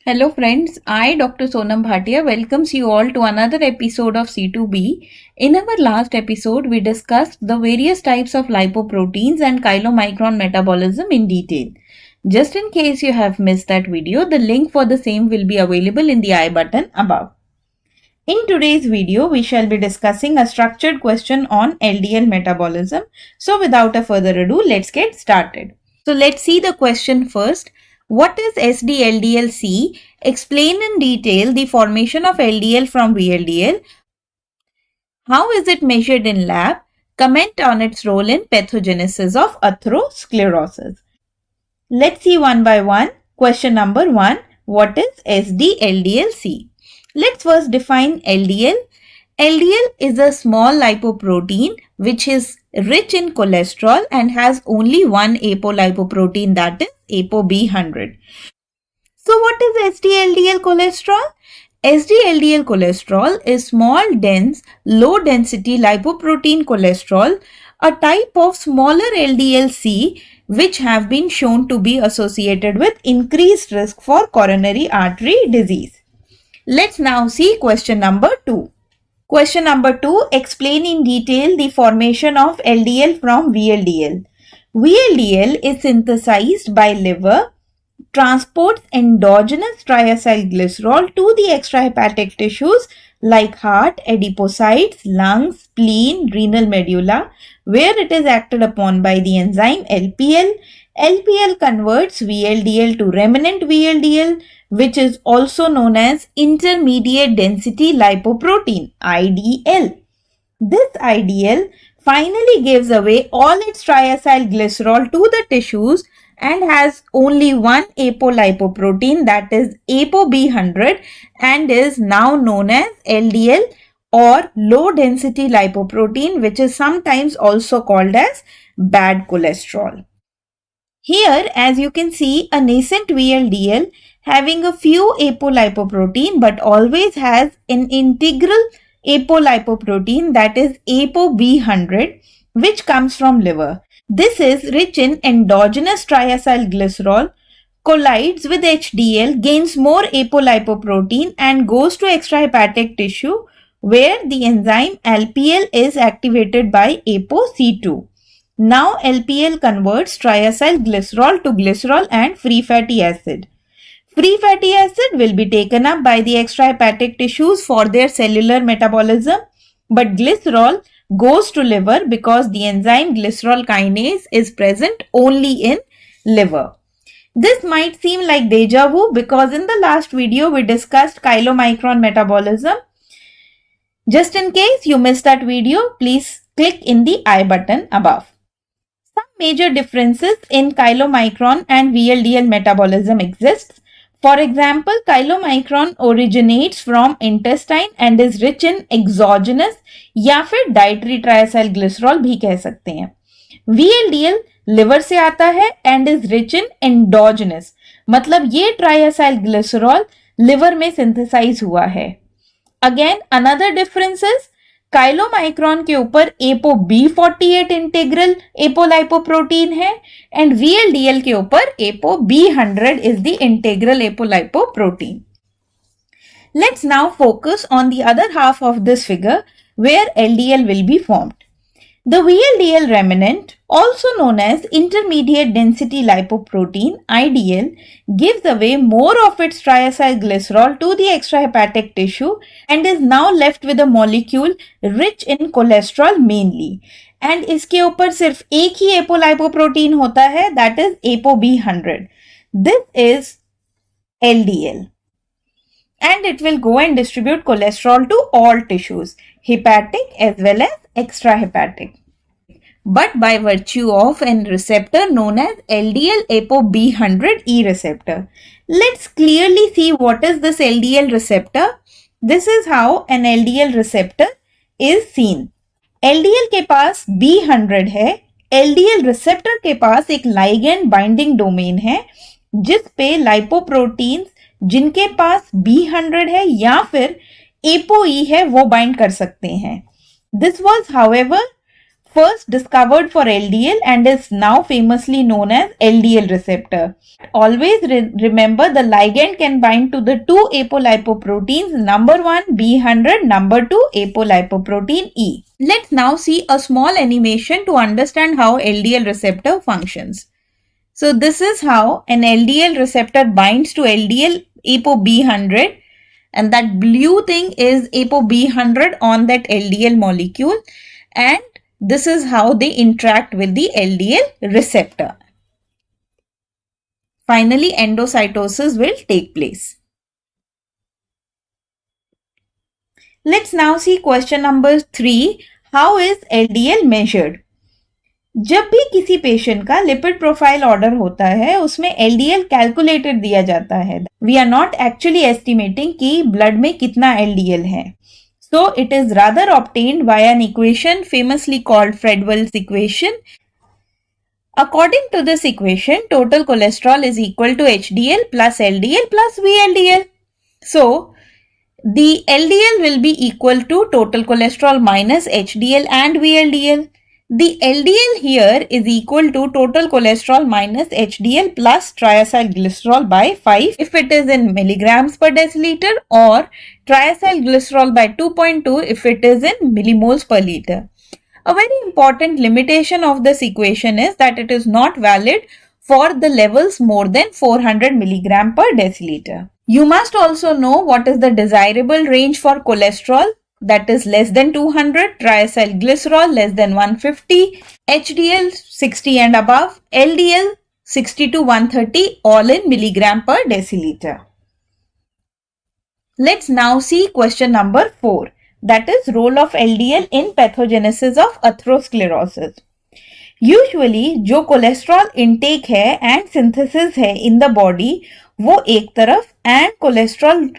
Hello friends, I Dr. Sonam Bhatia welcomes you all to another episode of C2B. In our last episode, we discussed the various types of lipoproteins and chylomicron metabolism in detail. Just in case you have missed that video, the link for the same will be available in the I button above. In today's video, we shall be discussing a structured question on LDL metabolism. So without a further ado, let's get started. So let's see the question first. What is SD-LDL-C? Explain in detail the formation of LDL from VLDL. How is it measured in lab? Comment on its role in pathogenesis of atherosclerosis. Let's see one by one. Question number 1. What is SD-LDL-C? Let's first define LDL. LDL is a small lipoprotein which is rich in cholesterol and has only one apolipoprotein, that is ApoB100. So what is SD-LDL cholesterol? SD-LDL cholesterol is small, dense, low-density lipoprotein cholesterol, a type of smaller LDL-C which have been shown to be associated with increased risk for coronary artery disease. Let's now see question number 2. Question number 2. Explain in detail the formation of LDL from VLDL. VLDL is synthesized by liver, transports endogenous triacylglycerol to the extrahepatic tissues like heart, adipocytes, lungs, spleen, renal medulla, where it is acted upon by the enzyme LPL. LPL converts VLDL to remnant VLDL, which is also known as intermediate density lipoprotein, IDL. This IDL finally gives away all its triacylglycerol to the tissues and has only one apolipoprotein, that is ApoB100, and is now known as LDL or low density lipoprotein, which is sometimes also called as bad cholesterol. Here, as you can see, a nascent VLDL having a few apolipoprotein but always has an integral apolipoprotein, that is ApoB100, which comes from liver. This is rich in endogenous triacylglycerol, collides with HDL, gains more apolipoprotein and goes to extrahepatic tissue where the enzyme LPL is activated by ApoC2. Now LPL converts triacylglycerol to glycerol and free fatty acid. Free fatty acid will be taken up by the extrahepatic tissues for their cellular metabolism, but glycerol goes to liver because the enzyme glycerol kinase is present only in liver. This might seem like deja vu because in the last video we discussed chylomicron metabolism. Just in case you missed that video, please click in the I button above. Some major differences in chylomicron and VLDL metabolism exists. For example, chylomicron originates from intestine and is rich in exogenous या फिर dietary triacylglycerol भी कह सकते हैं. VLDL liver से आता है and is rich in endogenous, मतलब ये triacylglycerol liver में synthesize हुआ है. Again, another difference is chylomicron के ऊपर ApoB48 इंटीग्रल apolipoprotein है and VLDL के ऊपर ApoB100 is the integral apolipoprotein. Let's now focus on the other half of this figure where LDL will be formed. The VLDL remnant, also known as intermediate density lipoprotein IDL, gives away more of its triacylglycerol to the extrahepatic tissue and is now left with a molecule rich in cholesterol mainly. And इसके ऊपर सिर्फ एक ही apolipoprotein होता है, that is ApoB100. This is LDL. And it will go and distribute cholesterol to all tissues, hepatic as well as extrahepatic. But by virtue of an receptor known as LDL ApoB100E receptor. Let's clearly see what is this LDL receptor. This is how an LDL receptor is seen. LDL के पास B100 है, LDL receptor के पास एक ligand binding domain है जिस पे lipoproteins जिनके पास B100 है या फिर ApoE है वो बाइंड कर सकते हैं. This was, however, first discovered for LDL and is now famously known as LDL receptor. Always remember the ligand can bind to the two apolipoproteins, number 1 B100, number 2 apolipoprotein E. Let's now see a small animation to understand how LDL receptor functions. So this is how an LDL receptor binds to LDL ApoB100, and that blue thing is ApoB100 on that LDL molecule, and this is how they interact with the LDL receptor. Finally, endocytosis will take place. Let's now see question number 3. How is LDL measured? जब भी किसी patient का lipid profile order होता है उसमें LDL calculated दिया जाता है. We are not actually estimating कि ब्लड में कितना LDL है. So it is rather obtained via an equation famously called Fredwell's equation. According to this equation, total cholesterol is equal to HDL plus LDL plus VLDL. So the LDL will be equal to total cholesterol minus HDL and VLDL. The LDL here is equal to total cholesterol minus HDL plus triacylglycerol by 5 if it is in milligrams per deciliter, or triacylglycerol by 2.2 if it is in millimoles per liter. A very important limitation of this equation is that it is not valid for the levels more than 400 milligram per deciliter. You must also know what is the desirable range for cholesterol, that is less than 200, triacylglycerol less than 150, HDL 60 and above, LDL 60 to 130, all in milligram per deciliter. Let's now see question number 4, that is role of LDL in pathogenesis of atherosclerosis. Usually जो cholesterol intake है and synthesis है in the body वो एक तरफ, and cholesterol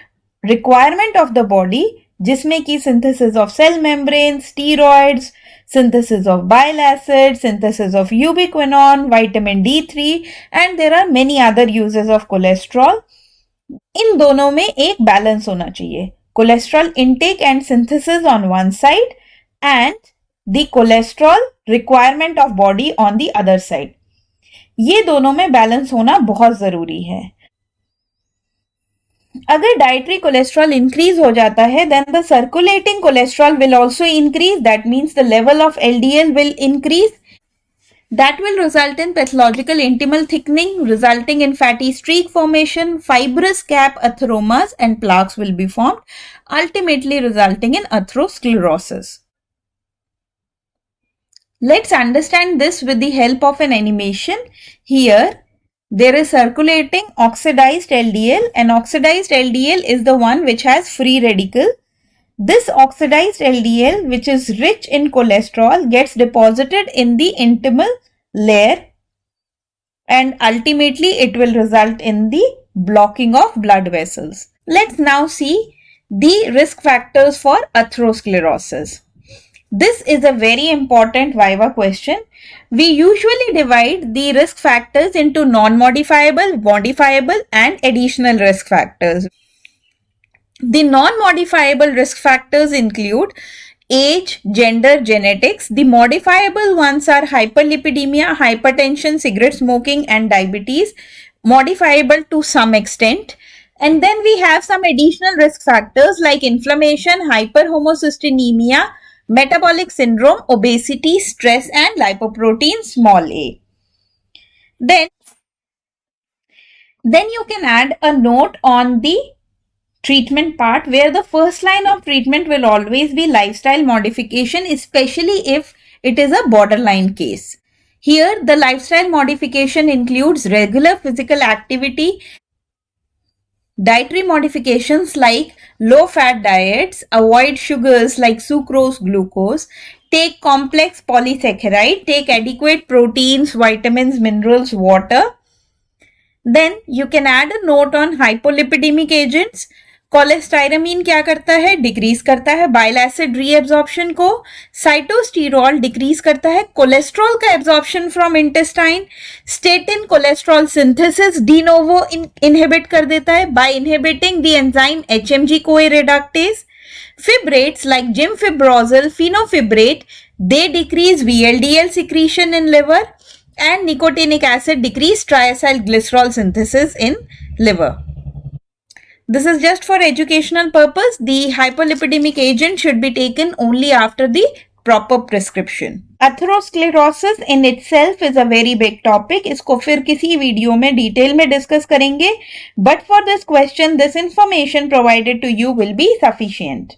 requirement of the body जिसमें कि synthesis of cell membrane, steroids, synthesis of bile acid, synthesis of ubiquinone, vitamin D3, and there are many other uses of cholesterol. इन दोनों में एक balance होना चाहिए. Cholesterol intake and synthesis on one side and the cholesterol requirement of body on the other side. ये दोनों में balance होना बहुत जरूरी है. अगर डाइटरी कोलेस्ट्रॉल इंक्रीज हो जाता है then the circulating cholesterol will also increase. That means the level of LDL will increase. That will result in pathological intimal thickening, resulting in fatty streak formation, fibrous cap atheromas, and plaques will be formed, ultimately resulting in atherosclerosis. Let's understand this with the help of an animation. Here, there is circulating oxidized LDL, and oxidized LDL is the one which has free radical. This oxidized LDL, which is rich in cholesterol, gets deposited in the intimal layer, and ultimately it will result in the blocking of blood vessels. Let's now see the risk factors for atherosclerosis. This is a very important Viva question. We usually divide the risk factors into non-modifiable, modifiable, and additional risk factors. The non-modifiable risk factors include age, gender, genetics. The modifiable ones are hyperlipidemia, hypertension, cigarette smoking, and diabetes, modifiable to some extent. And then we have some additional risk factors like inflammation, hyperhomocystinemia, metabolic syndrome, obesity, stress, and lipoprotein small a. Then you can add a note on the treatment part where the first line of treatment will always be lifestyle modification, especially if it is a borderline case. Here, the lifestyle modification includes regular physical activity, dietary modifications like low-fat diets, avoid sugars like sucrose, glucose, take complex polysaccharide, take adequate proteins, vitamins, minerals, water. Then you can add a note on hypolipidemic agents. कोलेस्टाइरामीन क्या करता है? Decrease करता है bile acid reabsorption को. साइटोस्टेरॉल decrease करता है cholesterol का absorption from intestine. Statin cholesterol synthesis de novo inhibit कर देता है by inhibiting the enzyme HMG-CoA reductase. Fibrates like gimfibrosil, fenofibrate, They decrease VLDL secretion in liver, and nicotinic acid decrease triacylglycerol synthesis in liver. This is just for educational purpose. The hypolipidemic agent should be taken only after the proper prescription. Atherosclerosis in itself is a very big topic. इसको फिर किसी video में detail में discuss करेंगे. But for this question, this information provided to you will be sufficient.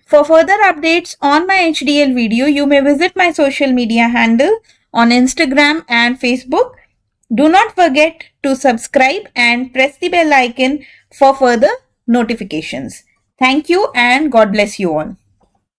For further updates on my HDL video, you may visit my social media handle on Instagram and Facebook. Do not forget to subscribe and press the bell icon for further notifications. Thank you and God bless you all.